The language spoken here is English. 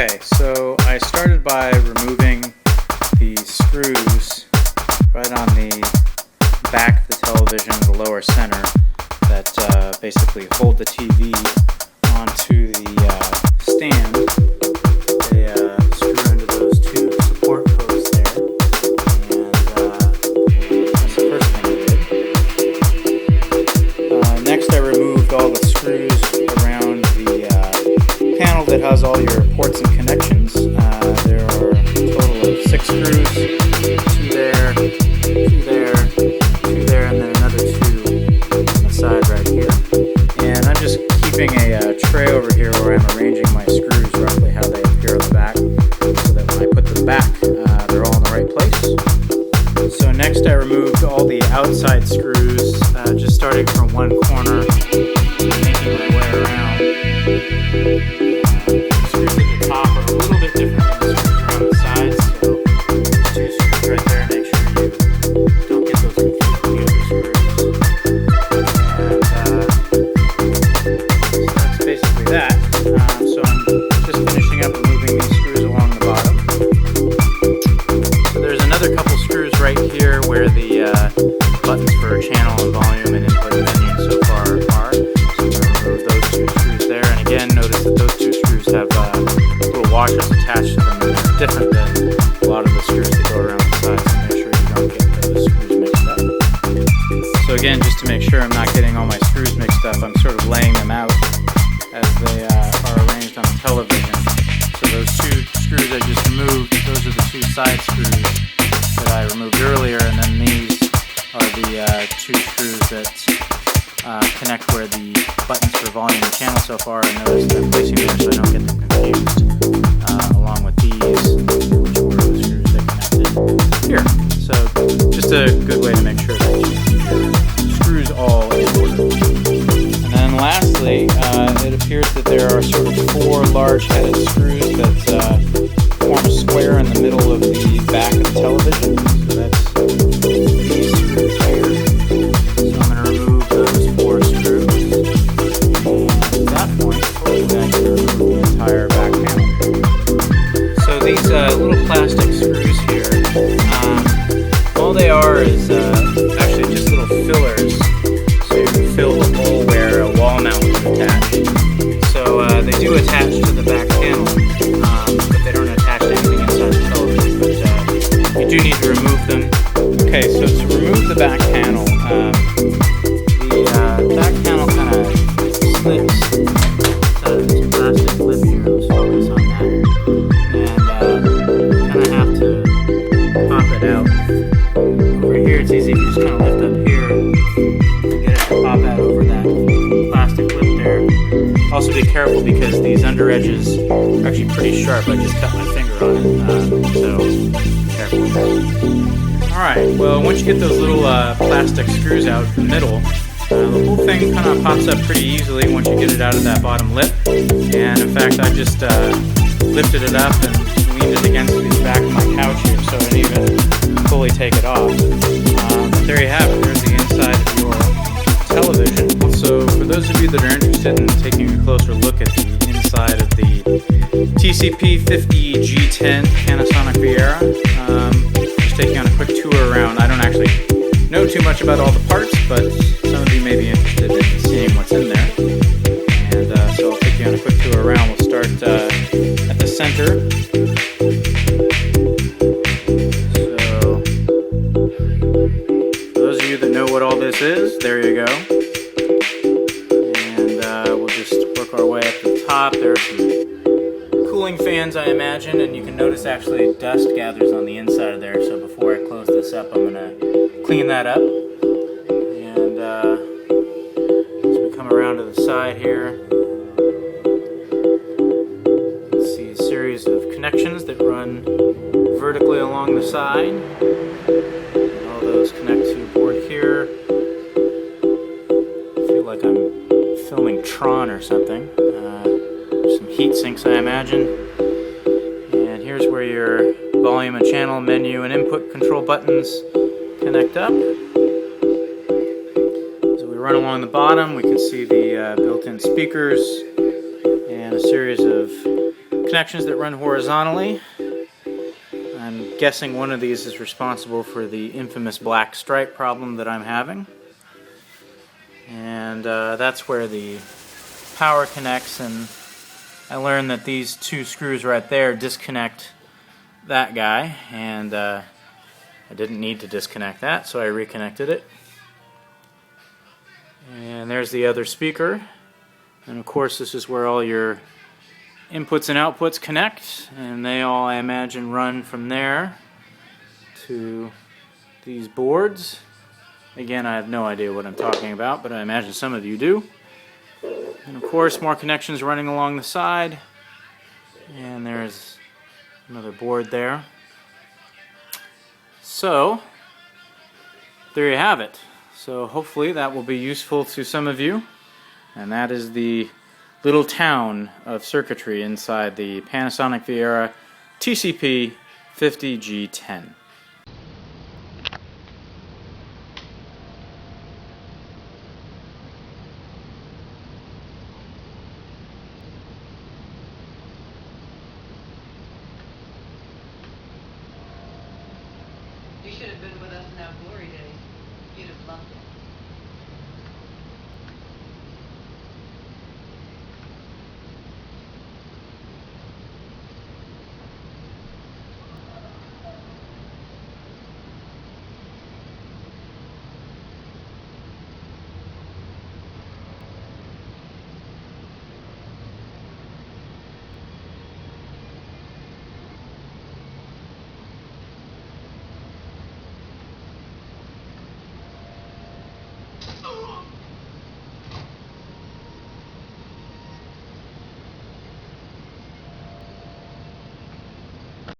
Okay, so I started by removing the screws right on the back of the television, the lower center, that basically hold the TV onto the stand. They screw into those two support posts there, and that's the first thing I did. Next I removed all the screws around the panel that has all your ports and connections. There are a total of 6 screws, 2 there, 2 there, 2 there, and then another 2 on the side right here. And I'm just keeping a tray over here where I'm arranging my screws roughly how they appear on the back, so that when I put them back, they're all in the right place. So next I removed all the outside screws, just starting from one corner, making my way around. Screws at the top are a little bit different than the screws around the sides, so there's 2 screws right there. Make sure you don't get those confused with the other screws. And so that's basically that. So I'm just finishing up removing these screws along the bottom. So there's another couple screws right here where the buttons for channel and volume and input and menu so far are. So I'm going to remove those 2 screws there. And again, notice that those 2 screws have little washers attached to them, and they're different than a lot of the screws that go around the sides, so make sure you don't get those screws mixed up. So again, just to make sure I'm not getting all my screws mixed up, I'm sort of laying them out as they are arranged on the television. So those 2 screws I just removed, those are the 2 side screws that I removed earlier, and then these are the 2 screws that connect where the buttons for volume and channel so far, and notice that I'm placing them so I don't get them confused, along with these, which were the screws that connected here. So just a good way to make sure that you keep your screws all in order. And then lastly, it appears that there are sort of 4 large-headed screws that form a square in the middle of the back of the television. So that's these screws here. So I'm going to remove those 4 screws. And at that point, hopefully I can remove the entire back panel. So these little plastic screws here, all they are is actually just little fillers. So you can fill the hole where a wall mount would attach. So they do attach to the back panel, but they don't attach to anything inside the television. But you do need to remove them. Okay, so to remove the back panel, the back panel kind of slips. This plastic lip here, let's focus on that. And kind of have to pop it out. Over here it's easy if you just kind of lift up here and get it to pop out over that plastic lip there. Also be careful because these under edges are actually pretty sharp. I just cut my finger on it, so be careful with that. Alright, well once you get those little plastic screws out in the middle, the whole thing kind of pops up pretty easily once you get it out of that bottom lip. And in fact I just lifted it up and leaned it against the back of my couch here so I didn't even fully take it off. But there you have it, there's the inside of your television. So for those of you that are interested in taking a closer look at the inside of the TCP50G10 Panasonic VIERA, just taking on a quick tour around. I don't actually know too much about all the parts, but some of you may be interested in seeing what's in there. And so I'll take you on a quick tour around. We'll start at the center. For those of you that know what all this is, there you go. And we'll just work our way up to the top. There are some cooling fans, I imagine, and you can notice actually dust gathers on the inside of there. So before I close this up, I'm going to clean that up. And as we come around to the side here, you see a series of connections that run vertically along the side. All those connect to a board here. I feel like I'm filming Tron or something. Some heat sinks, I imagine. And here's where your volume and channel, menu, and input control buttons connect up. As we run along the bottom, we can see the built-in speakers and a series of connections that run horizontally. I'm guessing one of these is responsible for the infamous black stripe problem that I'm having. And that's where the power connects, and I learned that these two screws right there disconnect that guy, and I didn't need to disconnect that, so I reconnected it. And there's the other speaker, and of course this is where all your inputs and outputs connect, and they all, I imagine, run from there to these boards. Again, I have no idea what I'm talking about, but I imagine some of you do. And of course, more connections running along the side, and there's another board there. So, there you have it. So hopefully that will be useful to some of you, and that is the little town of circuitry inside the Panasonic VIERA TC-L55E50. You should have been with us in our glory days. You'd have loved it.